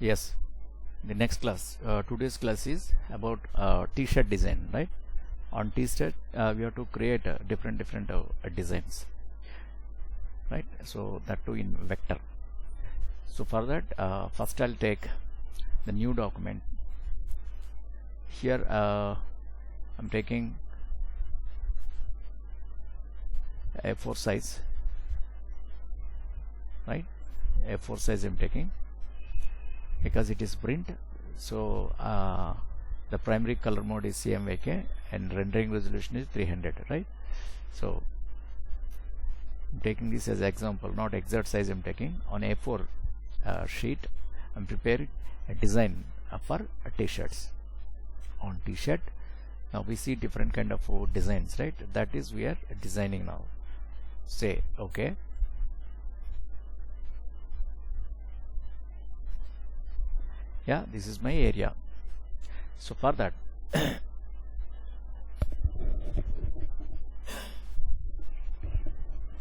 Yes, the next class, today's class is about t-shirt design, right? On t-shirt we have to create different designs, right? So that too in vector. So for that, first I'll take the new document. Here I'm taking A4 size, right? A4 size I'm taking because it is print. So the primary color mode is CMYK and rendering resolution is 300, right? So I'm taking this as example, not exact size. I'm taking on A4 sheet. I'm preparing a design for t-shirts. On t-shirt, now we see different kind of designs, right? That is we are designing now. Say okay. Yeah, this is my area. So for that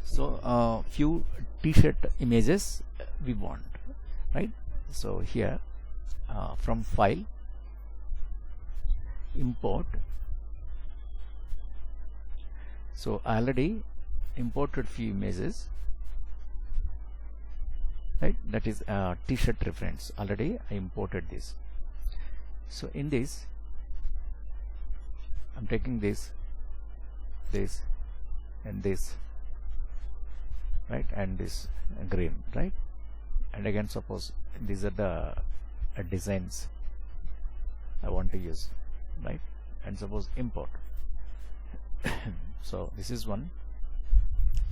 so few t-shirt images we want, right? So here from file, import. So I already imported few images, right? That is t-shirt reference. Already I imported this. So in this I'm taking this and this, right? And this green, right? And again, suppose these are the designs I want to use, right? And suppose import. So this is one,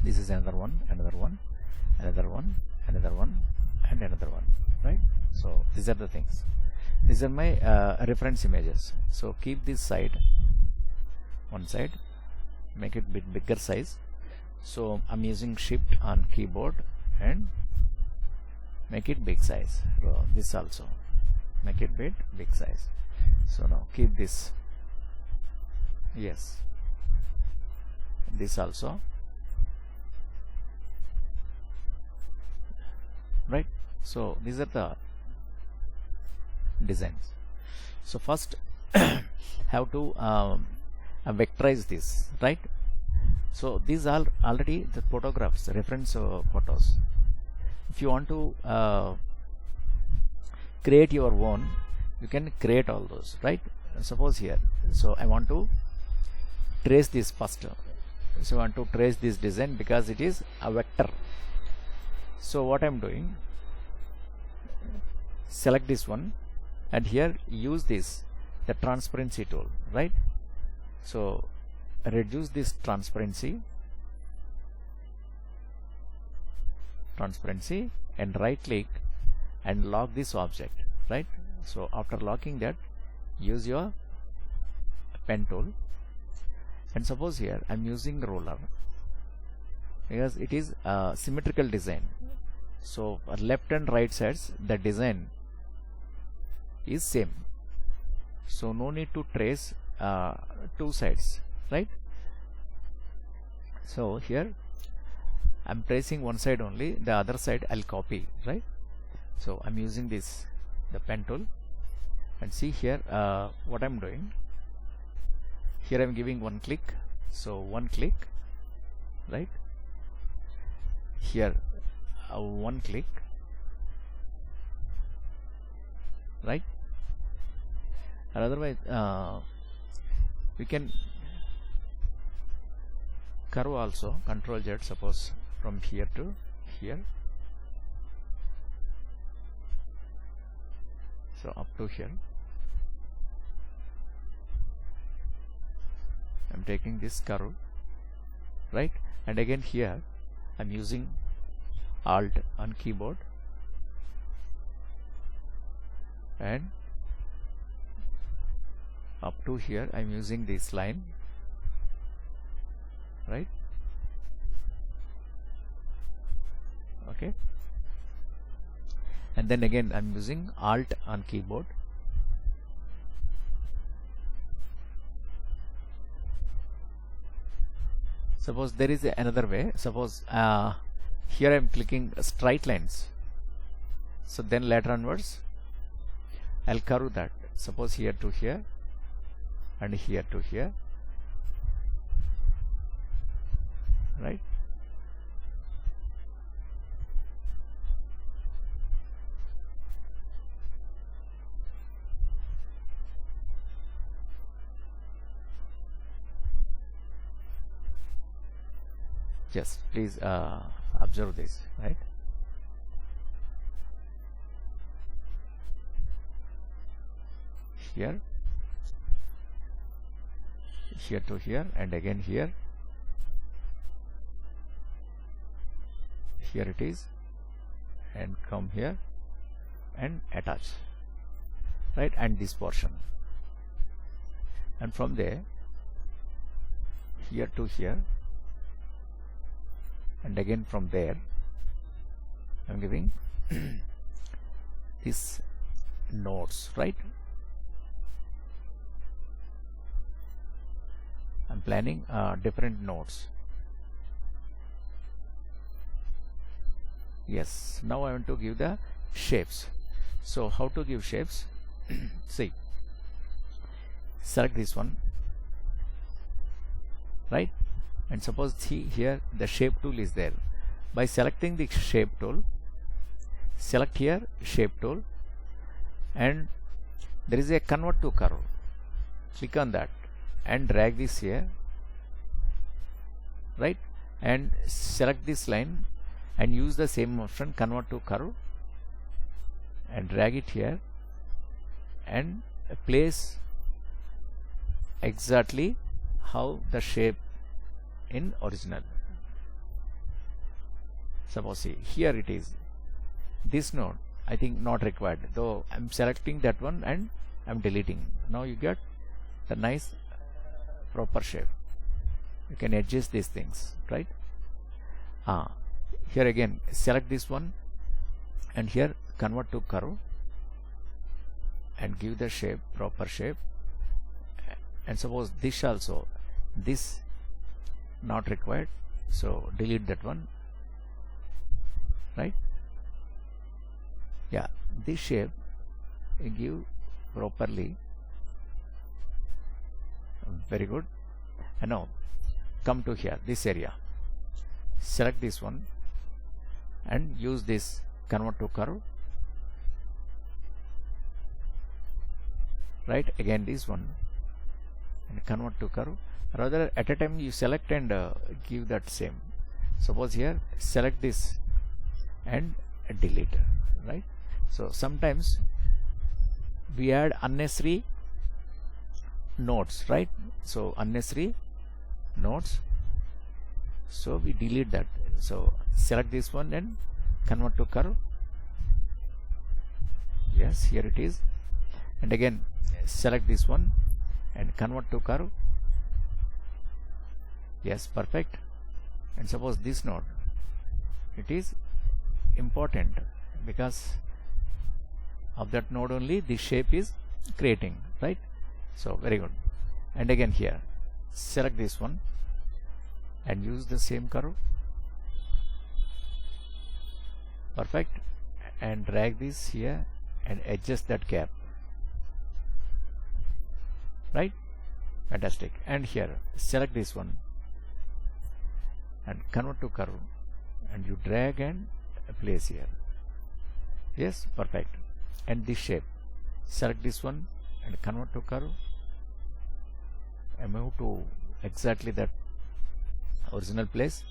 this is another one, another one, another one, another one, and another one, right? So these are the things. These are my reference images. So keep this side, one side, make it bit bigger size. So I'm using shift on keyboard and make it big size. So this also make it big size. So now keep this, yes, this also, right? So these are the designs. So first have to vectorize this, right? So these are already the photographs, reference photos. If you want to create your own, you can create all those, right? Suppose here, so I want to trace this first. So I want to trace this design because it is a vector. So what I'm doing, select this one and here use this, the transparency tool, right? So reduce this transparency and right click and lock this object, right? So after locking that, use your pen tool, and suppose here I'm using roller because it is a symmetrical design. So left and right sides the design is same, so no need to trace two sides, right? So here I'm tracing one side only, the other side I'll copy, right? So I'm using this, the pen tool, and see here what I'm doing. Here I'm giving one click, so one click, right? Here one click, right? And otherwise we can curve also, Control Z, suppose from here to here, so up to here. I'm taking this curve, right? And again here I'm using Alt on keyboard and up to here I'm using this line, right? Okay, and then again I'm using Alt on keyboard Suppose there is another way. Suppose here I am clicking straight lines. So then later onwards I'll curve that. Suppose here to here and here to here, right? Just please observe this, right? Here, here to here, and again here. Here it is, and come here and attach, right? And this portion, and from there here to here, and again from there I'm giving these nodes, right? I'm planning different nodes. Yes, now I want to give the shapes. So how to give shapes? See, select this one, right? And suppose see here the shape tool is there. By selecting the shape tool, select here shape tool, and there is a convert to curve. Click on that and drag this here, right? And select this line and use the same option, convert to curve, and drag it here and place exactly how the shape in original. Suppose see here it is, this node I think not required, though I'm selecting that one and I'm deleting. Now you get the nice proper shape. You can adjust these things, right? Here again select this one and here convert to curve and give the shape, proper shape. And suppose this also, this not required, so delete that one, right? Yeah, this shape you give properly. Very good. And now come to here, this area, select this one and use this convert to curve, right? Again this one and convert to curve. Rather at a time you select and give that same. Suppose here select this and delete, right? So sometimes we add unnecessary nodes, right? So unnecessary nodes, so we delete that. So select this one and convert to curve. Yes, here it is. And again select this one and convert to curve. Yes, perfect. And suppose this node, it is important because of that node only the shape is creating, right? So very good. And again here select this one and use the same curve. Perfect. And drag this here and adjust that gap, right? Fantastic. And here select this one and convert to curve and you drag and place here. Yes, perfect. And this shape, select this one and convert to curve and move to exactly that original place.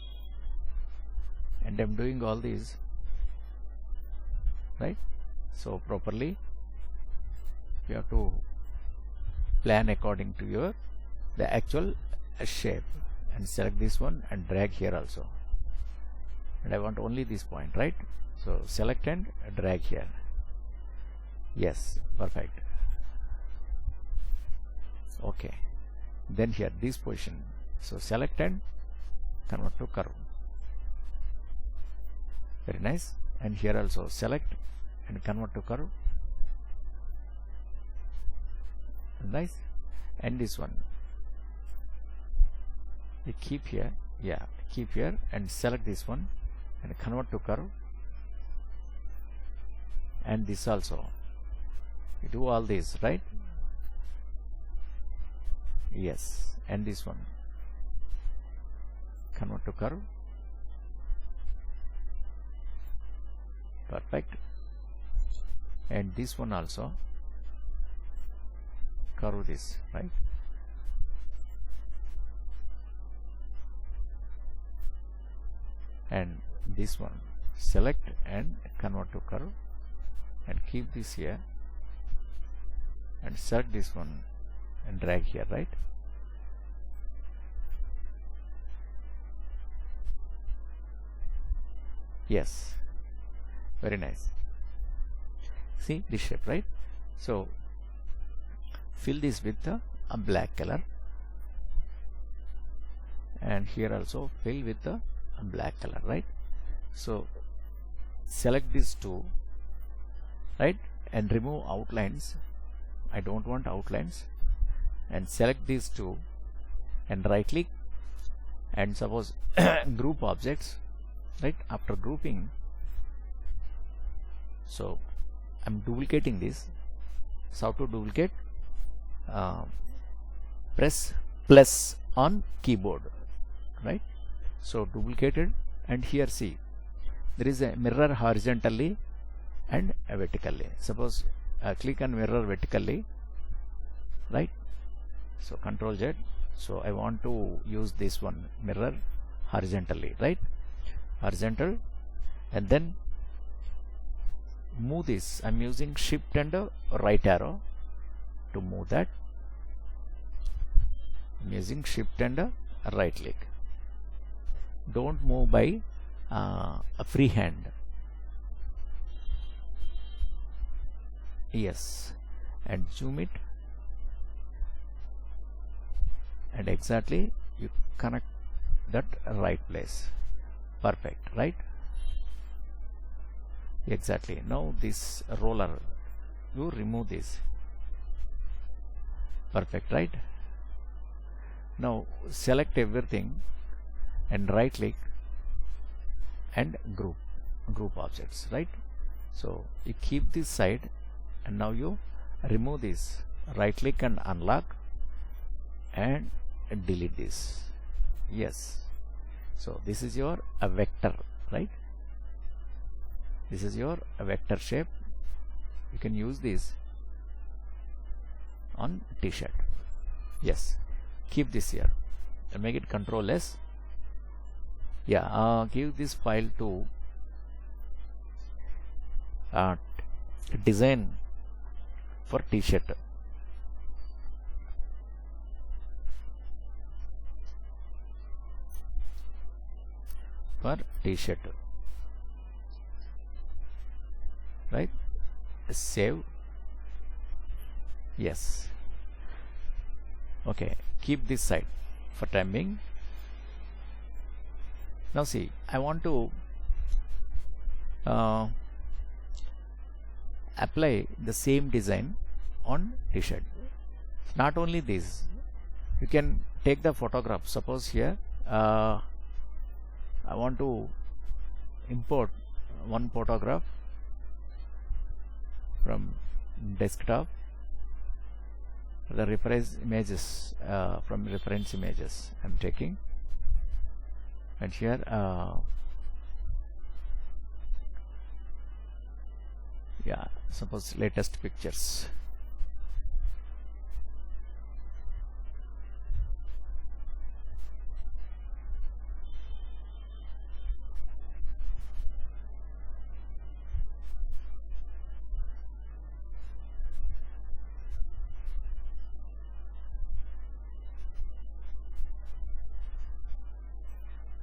And I'm doing all these, right? So properly you have to plan according to your the actual shape. And select this one and drag here also, and I want only this point, right? So select and drag here. Yes, perfect. Okay, then here this position, so select and convert to curve. Very nice. And here also select and convert to curve. Nice. And this one you keep here, yeah, keep here and select this one and convert to curve. And this also You do all these, right? Yes. And this one, convert to curve. Perfect. And this one also curve this, right? And this one select and convert to curve, and keep this here, and select this one and drag here, right? Yes, very nice. See this shape, right? So fill this with a black color, and here also fill with a black color, right? So select these two, right, and remove outlines. I don't want outlines. And select these two and right click, and suppose group objects, right? After grouping, so I'm duplicating this. So how to duplicate? Press plus on keyboard, right? So duplicated, and here see there is a mirror horizontally and vertically. Suppose click on mirror vertically, right? So Control Z. So I want to use this one, mirror horizontally, right? Horizontal, and then move this. I'm using shift and right arrow to move that. I'm using shift and right click. Don't move by a free hand. Yes, and zoom it, and exactly you connect that right place. Perfect, right? Exactly. Now this roller, you remove this. Perfect, right? Now select everything and right click and group objects, right? So you keep this side, and now you remove this, right click and unlock, and delete this. Yes. So this is your vector, right? This is your vector shape. You can use this on t-shirt. Yes. Keep this here and make it Control S. Yeah, give this file to design for t-shirt. For t-shirt, right? Save. Yes. Okay, keep this side for time being. Now see, I want to apply the same design on t-shirt. Not only this, you can take the photograph. Suppose here I want to import one photograph from desktop, the reference images, from reference images I'm taking, and here yeah, suppose latest pictures.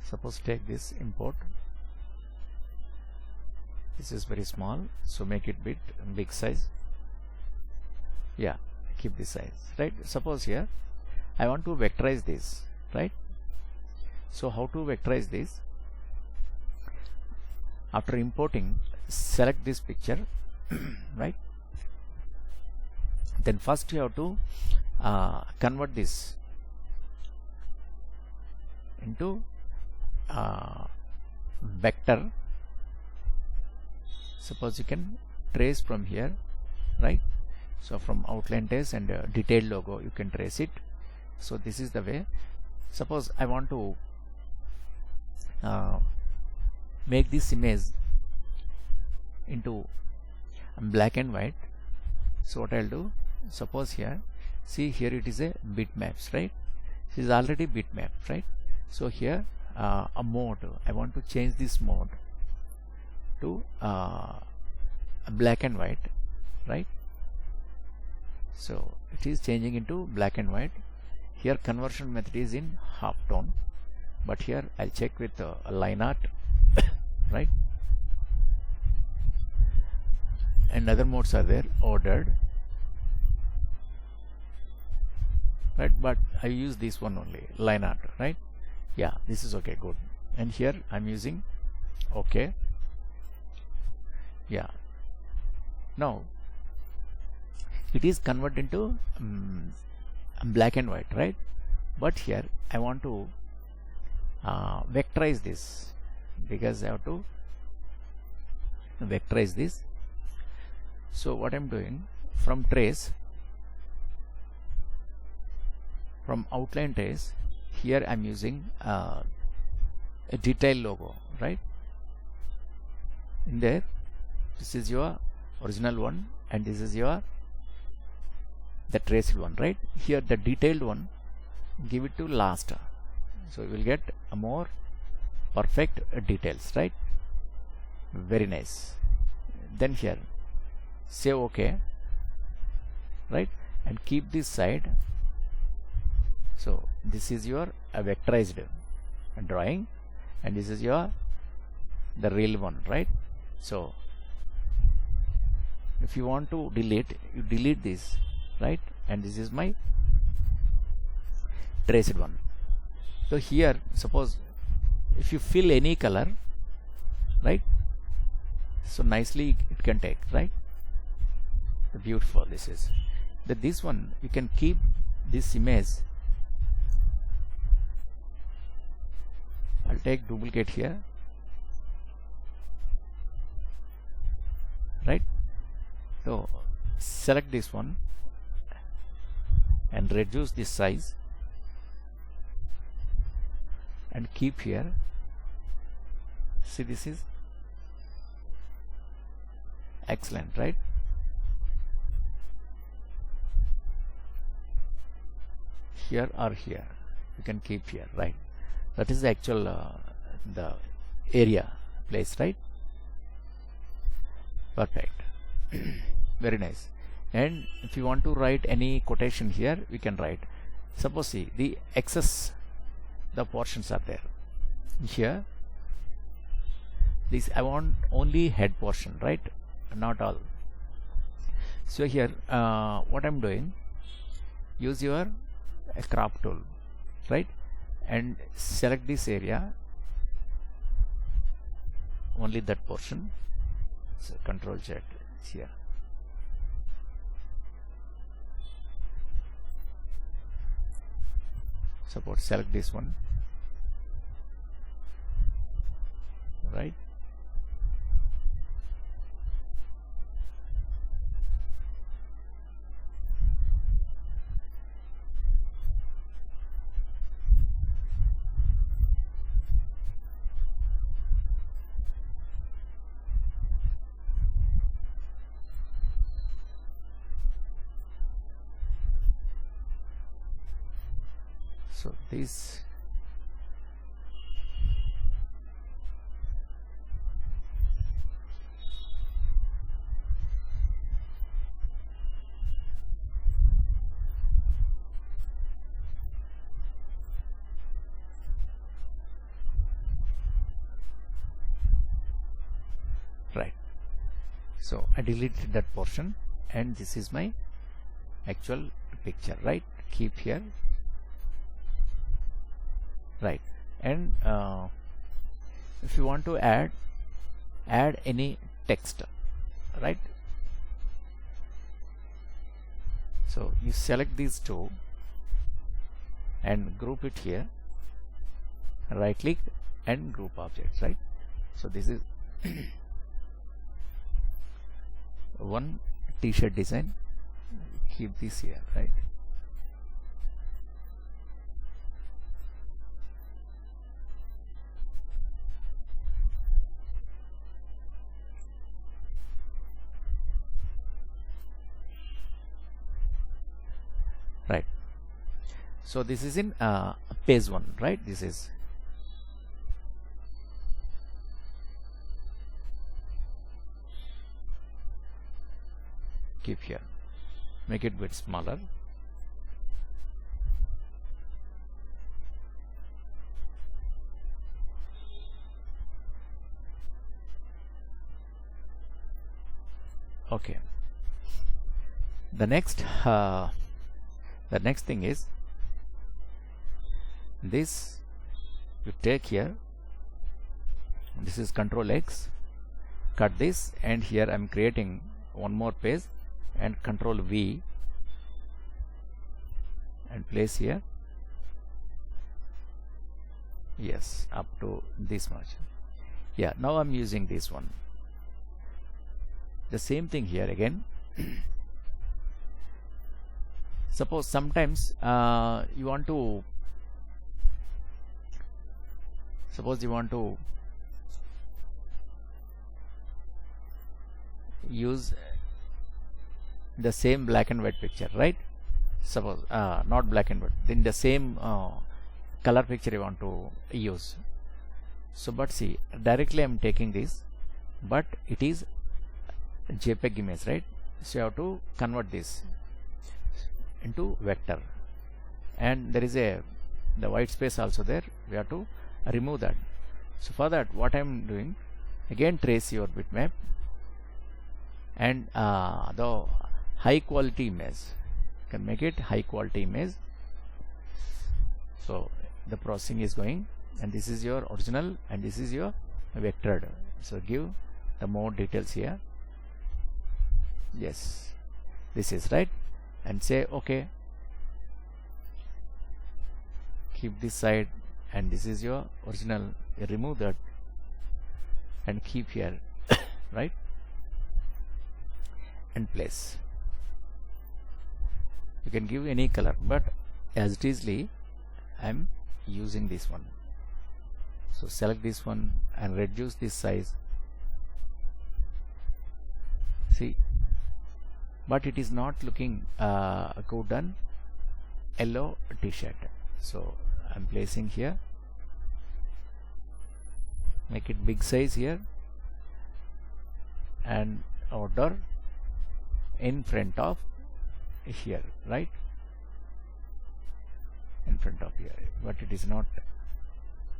Suppose take this, import. This is very small, so make it big size. Yeah, keep this size, right? Suppose here I want to vectorize this, right? So how to vectorize this? After importing, select this picture, right? Then first you have to convert this into vector. Suppose you can trace from here, right? So from outline trace and detailed logo you can trace it. So this is the way. Suppose I want to make this image into black and white. So what I'll do, suppose here, see here it is a bitmaps, right? This is already bitmap, right? So here a mode, I want to change this mode to black and white, right? So it is changing into black and white. Here conversion method is in halftone, but here I'll check with a line art, right? And other modes are there, ordered, right? But I use this one only, line art, right? Yeah, this is okay, good. And here I'm using okay. Yeah, now it is converted into black and white, right? But here I want to vectorize this, because I have to vectorize this. So what I'm doing, from trace, from outline trace, here I'm using a detail logo, right? In there, this is your original one and this is your the traced one, right? Here the detailed one, give it to last, so you will get a more perfect details, right? Very nice. Then here say okay, right? And keep this side. So this is your vectorized drawing and this is your the real one, right? So if you want to delete, you delete this, right? And this is my traced one. So here suppose if you fill any color, right, so nicely it can take, right? Beautiful. This is that this one you can keep this image. I'll take duplicate here, right? So select this one and reduce this size and keep here. See, this is excellent, right? Here or here you can keep here, right? That is the actual the area place, right? Perfect. Very nice. And if you want to write any quotation here, we can write. Suppose see the excess, the portions are there here. This I want only head portion, right? Not all. So here what I'm doing, use your crop tool, right? And select this area, only that portion. So Control Z here. Suppose select this one, right? So this right. So I deleted that portion and this is my actual picture, right? Keep here, right? And if you want to add any text, right? So you select these two and group it here, right click and group objects, right? So this is one t-shirt design, keep this here, right? Right. So this is in page 1, right? This is keep here, make it a bit smaller. Okay. The next thing is this. You take here, this is Control X, cut this, and here I'm creating one more page, and Control V and place here. Yes, up to this much. Yeah, now I'm using this one. The same thing here again. Suppose sometimes you want to use the same black and white picture, right? Suppose not black and white, then the same color picture you want to use. So but see, directly I'm taking this, but it is JPEG image, right? So you have to convert this into vector, and there is the white space also there. We have to remove that. So for that, what I'm doing, again trace your bitmap, and the high quality image, you can make it high quality image. So the processing is going, and this is your original and this is your vectored. So give the more details here. Yes, this is right, and say OK. Keep this side, and this is your original. You remove that and keep here, right, and place. You can give any color, but as it isly I'm using this one. So select this one and reduce this size. See, but it is not looking good on yellow t-shirt. So I'm placing here, make it big size here, and order in front of here, right, in front of here, but it is not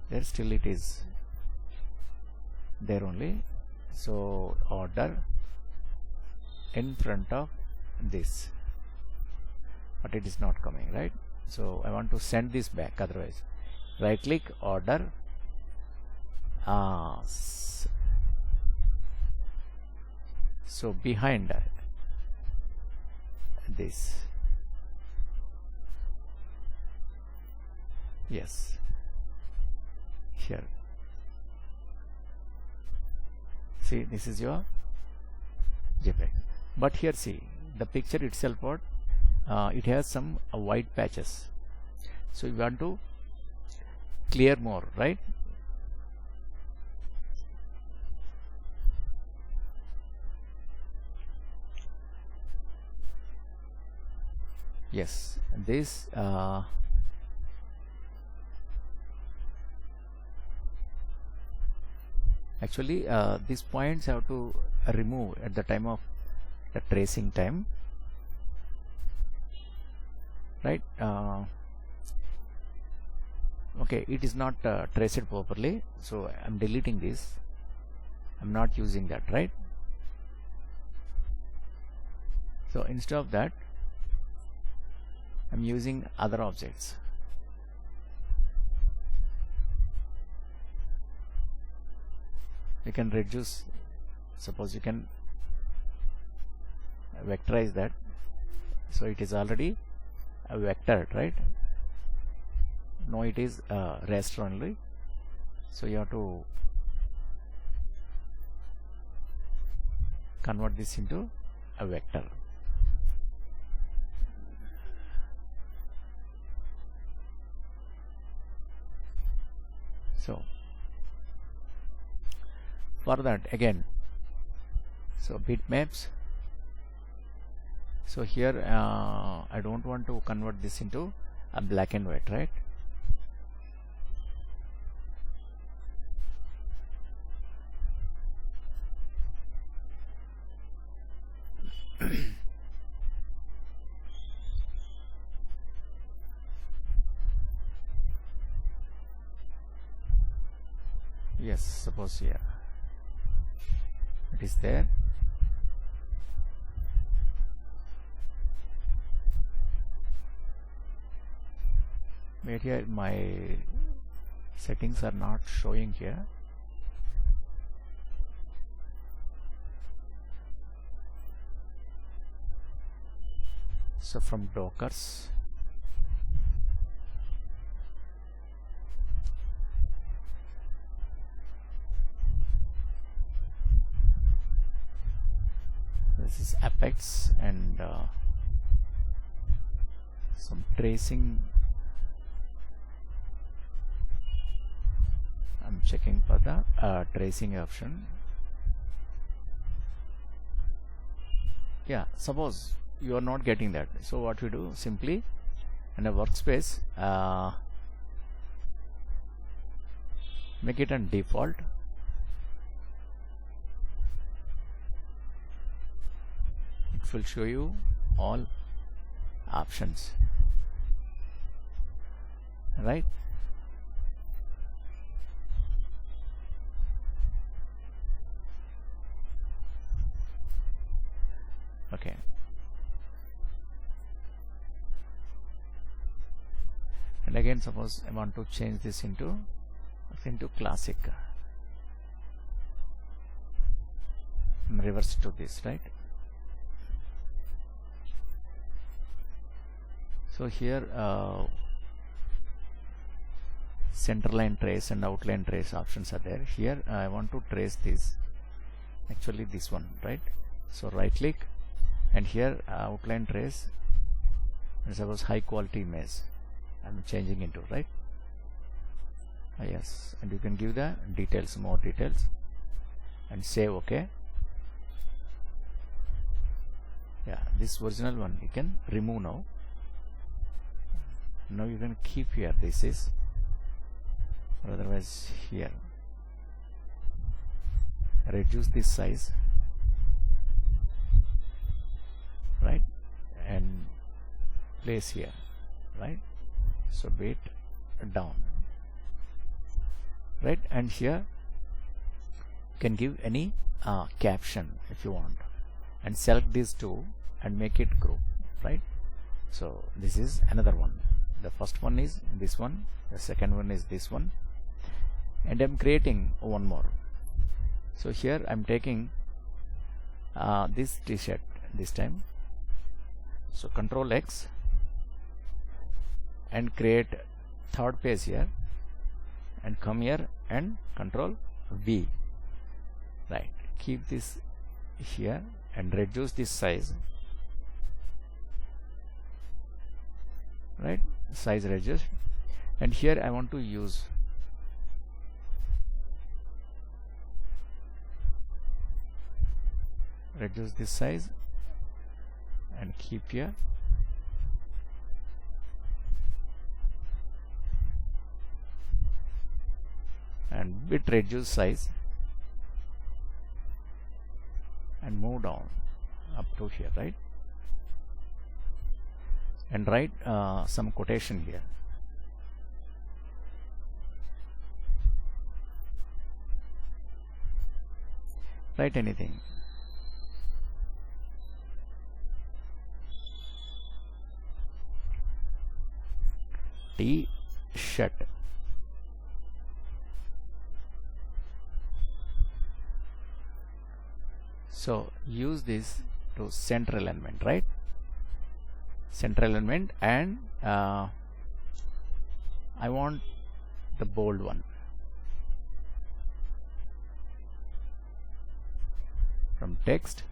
there, still it is there only. So order in front of this, but it is not coming, right? So I want to send this back, otherwise right click, order, so behind this. Yes, here, see, this is your JPEG, but here see the picture itself, what it has some white patches. So you want to clear more, right? Yes, this actually these points have to remove at the time of the tracing time, right? Okay, it is not traced properly, so I'm deleting this. I'm not using that, right? So instead of that, I'm using other objects. You can reduce, suppose you can vectorize that, so it is already a vector, right? No, it is raster only, so you have to convert this into a vector. So for that again, so bitmaps. So here I don't want to convert this into a black and white, right? Yes, suppose here it is there. But here my settings are not showing here. So from Dockers, this is Apex and some tracing. I'm checking for the tracing option. Yeah, suppose you are not getting that, so what we do, simply in a workspace make it on default. It will show you all options, right? Okay. And again, suppose I want to change this into classic. Reverse to this, right? So here centerline trace and outline trace options are there. Here I want to trace this, actually this one, right? So right click, and here outline trace, and suppose high quality image I'm changing into, right? Yes, and you can give the details, more details, and save. OK. Yeah, this original one you can remove now. Now you can keep here, this is, or otherwise here reduce this size, right, and place here, right? So weight down, right? And here you can give any caption if you want, and select these two and make it group, right? So this is another one. The first one is this one, the second one is this one, and I'm creating one more. So here I'm taking this t-shirt this time. So Control X and create third page here, and come here and Control V, right? Keep this here and reduce this size, right? Size reduce, and here I want to use reduce this size and keep here, and bit reduce size and move down up to here, right? And write some quotation here. Write anything. T-shirt. So use this to center alignment, right? Center alignment, and I want the bold one. From text,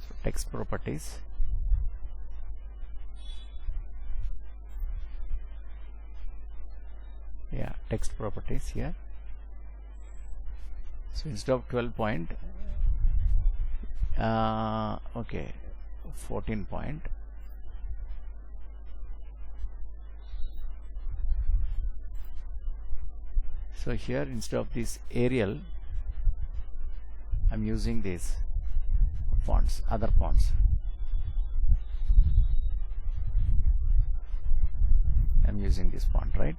so text properties, text properties here. So instead of 12 point, okay, 14 point. So here instead of this Arial, I'm using these fonts, other fonts. I'm using this font, right?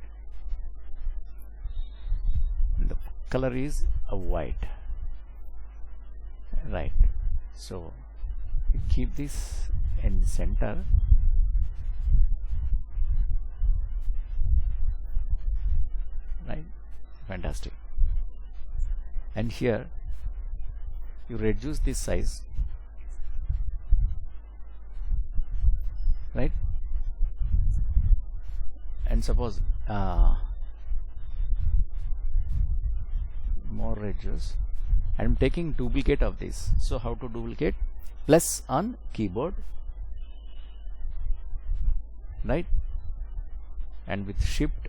And the color is a white, right? So you keep this in center, right? Fantastic. And here you reduce this size, right? And suppose more reduce. I'm taking duplicate of this. So how to duplicate? Plus on keyboard, right? And with shift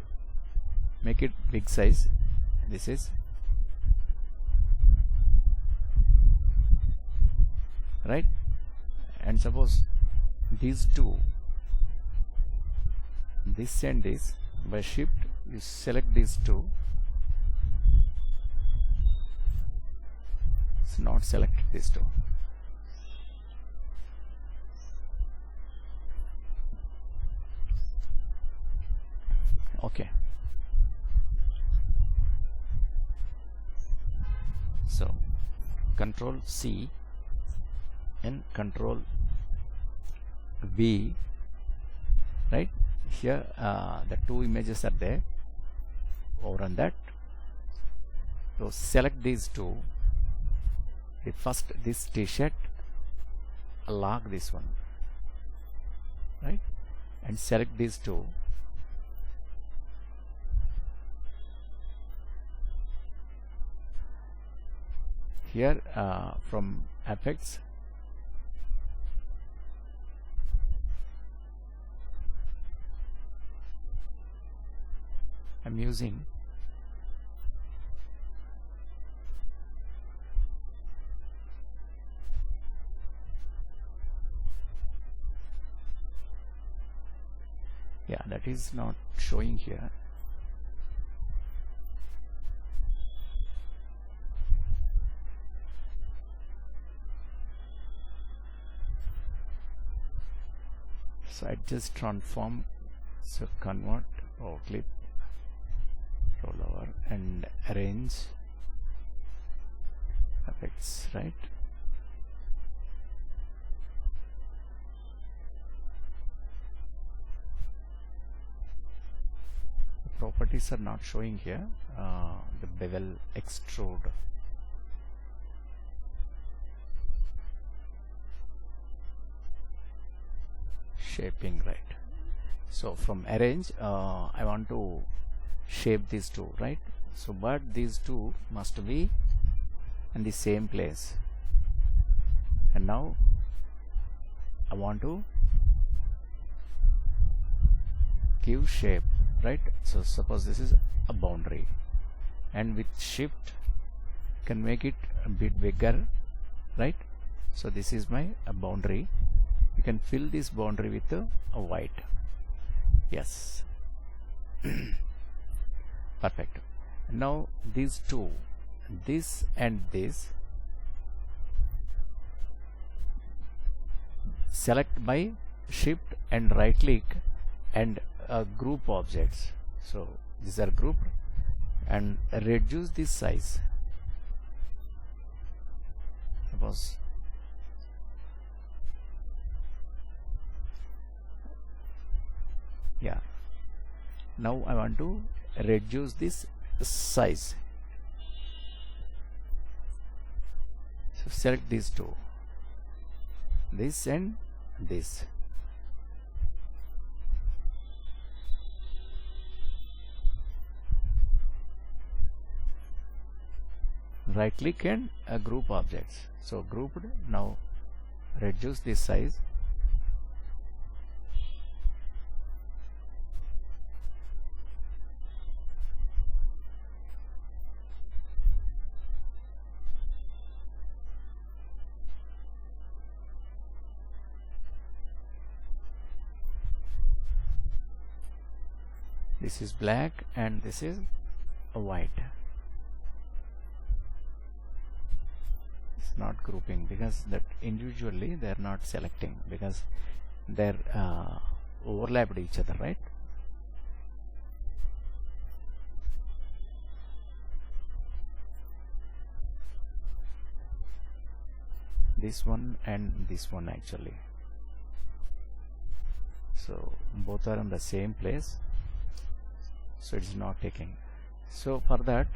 make it big size. This is right. And suppose these two, this and this, by shift you select these two. It's not selected these two. Okay. So Control C and Control V, right? Here the two images are there. Over on that, so select these two. The first, this t-shirt, lock this one, right? And select these two. Here from effects, I'm using that is not showing here. So I just transform, so convert, clip, roll over and arrange effects, right? The properties are not showing here. The bevel extrude, shaping, right? So from arrange, I want to shape these two, right? So but these two must be in the same place. And now I want to give shape, right? So suppose this is a boundary, and with shift can make it a bit bigger, right? So this is my boundary. You can fill this boundary with a white. Yes. Perfect. Now these two, this and this, select by shift and right click and group objects. So these are grouped, and reduce this size. Suppose now I want to reduce this size. So select these two, this and this. Right click and group objects. So grouped, now reduce this size. this is black and this is white. It's not grouping because that individually they are not selecting because they're overlapped each other, right? This one and this one actually. So both are in the same place, so it's not taking. So for that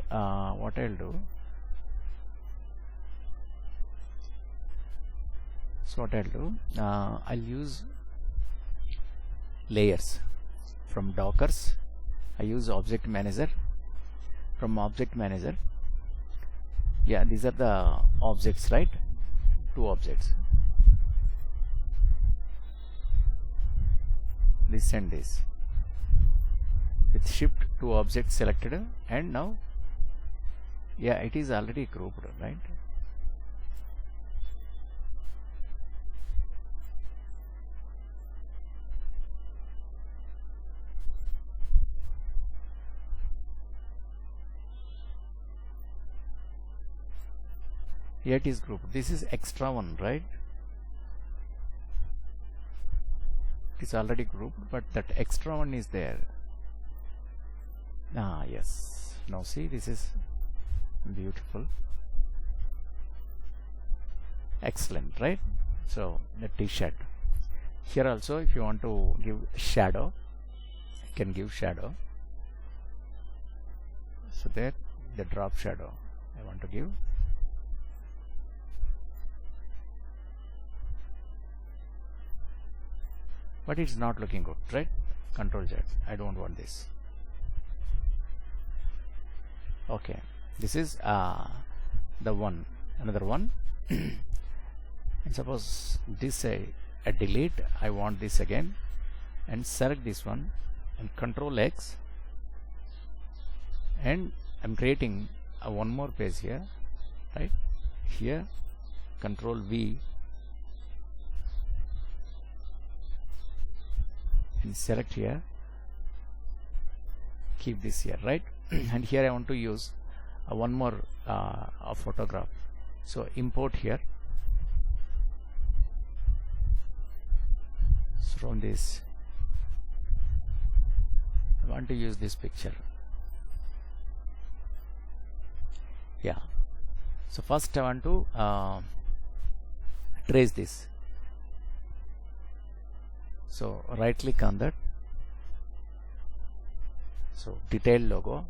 what I'll do, I'll use layers from Dockers. I use object manager. From object manager, yeah, these are the objects, right? Two objects, this and this, with shift two objects selected, and now yeah, it is already grouped, right? Here it is grouped. This is extra one, right? It is already grouped, but that extra one is there. Ah, yes. Now see, this is beautiful. Excellent, right? So the t-shirt. Here also, if you want to give shadow, you can give shadow. So there, the drop shadow I want to give. But it's not looking good, right? Control Z. I don't want this. Okay, this is the one, another one. And suppose this I delete. I want this again, and select this one and Control X, and I'm creating one more page here, right? Here, Control V, and select here, keep this here, right? And here I want to use one more a photograph, so import here. So from this I want to use this picture. Yeah, so first I want to trace this. So right click on that, so detail logo,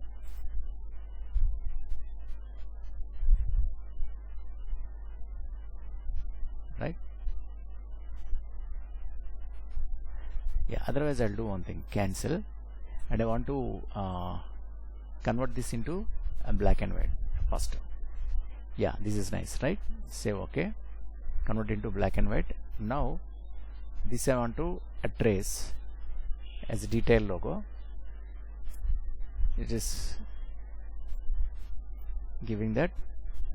right? Yeah, otherwise I'll do one thing, cancel, and I want to convert this into a black and white first. Yeah, this is nice, right? Save, okay, convert into black and white. Now this I want to trace as a detail logo. It is giving that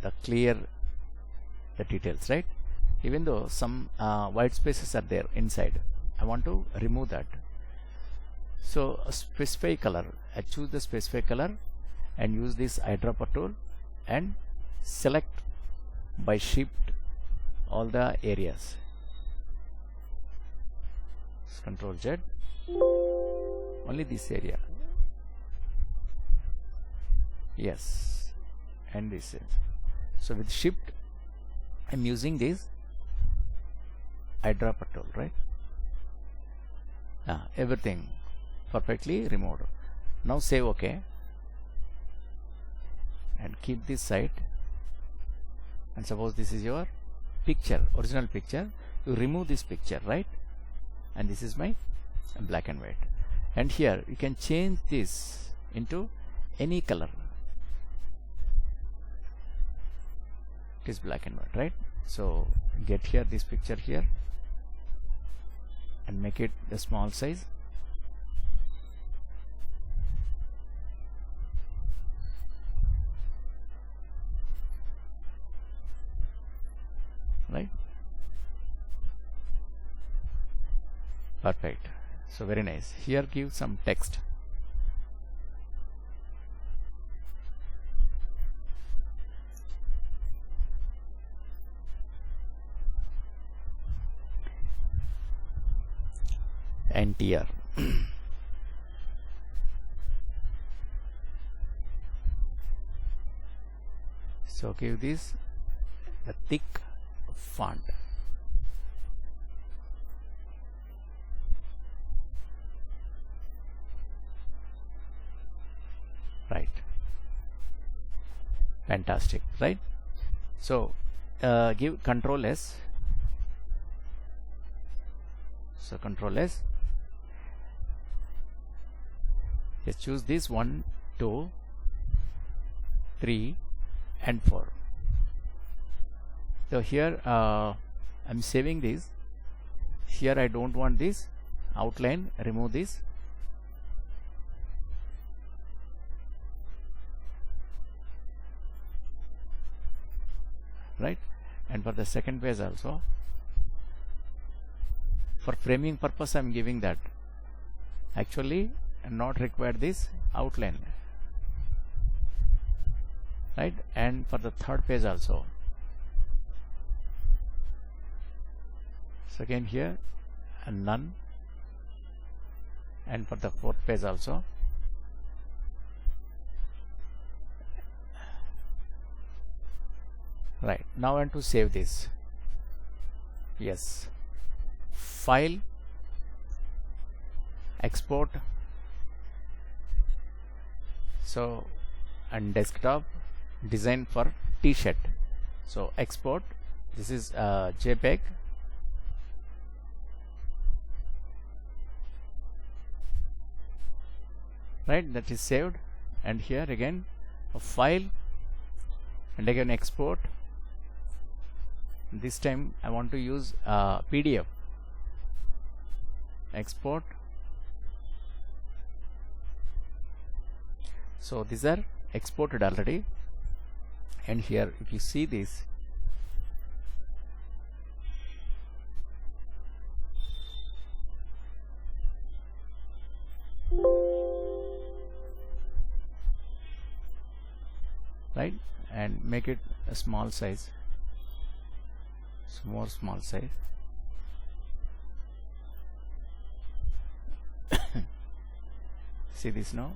the clear the details, right? Even though some white spaces are there inside, I want to remove that. So a specify color, I choose the specify color and use this eyedropper tool and select by shift all the areas. Control Z, only this area, yes, and this is. So with shift I'm using this eyedropper tool, right? Everything perfectly removed. Now save, okay, and keep this side. And suppose this is your picture, original picture, you remove this picture, right? And this is my black and white. And here you can change this into any color. It is black and white, right? So get here this picture here and make it the small size. Right? Perfect. So very nice. Here give some text. entire. So give this the thick font. Right, fantastic, right? So give Control S. So Control S. Just choose this 1, 2, 3 and 4. So here I'm saving this. Here I don't want this outline. Remove this. Right, and for the second page also, for framing purpose I'm giving that. Actually not required this outline, right? And for the third page also, so again here none, and for the fourth page also. Right, now I want to save this. Yes, file, export. So and desktop, design for t-shirt. So export, this is JPEG. Right, that is saved. And here again a file, and again export. This time I want to use PDF. Export. So these are exported already, and here if you see this, right, and make it a small size. More small size. See this now?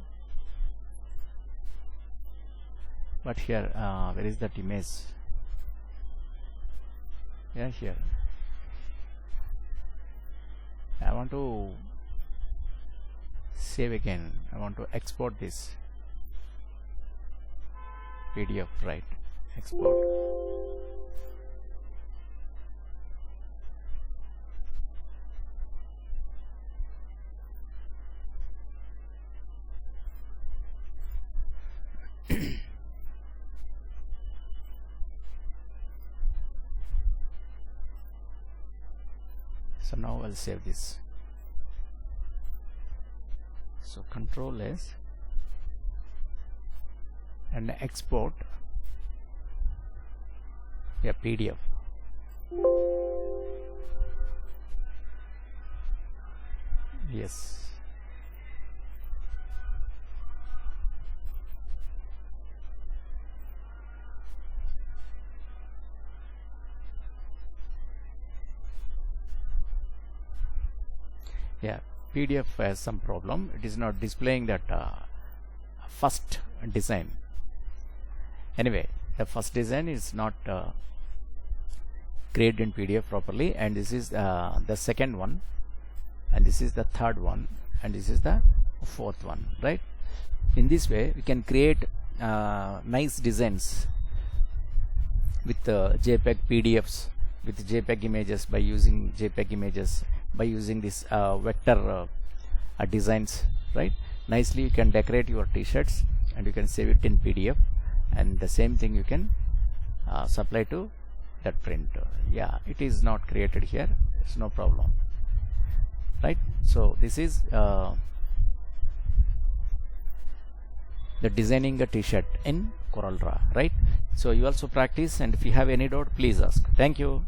But here where is that image? Yeah, here I want to save again. I want to export this PDF. Right, export. So now I'll save this. So Control S and export a PDF. Yes. Yeah, PDF has some problem. It is not displaying that first design. Anyway, the first design is not created in PDF properly, and this is the second one, and this is the third one, and this is the fourth one. Right, in this way we can create nice designs with JPEG PDFs, with JPEG images, by using JPEG images, by using this vector designs. Right, nicely you can decorate your t-shirts, and you can save it in PDF, and the same thing you can supply to that print. Yeah, it is not created here, it's no problem. Right, so this is the designing a t-shirt in CorelDRAW. Right, so you also practice, and if you have any doubt, please ask. Thank you.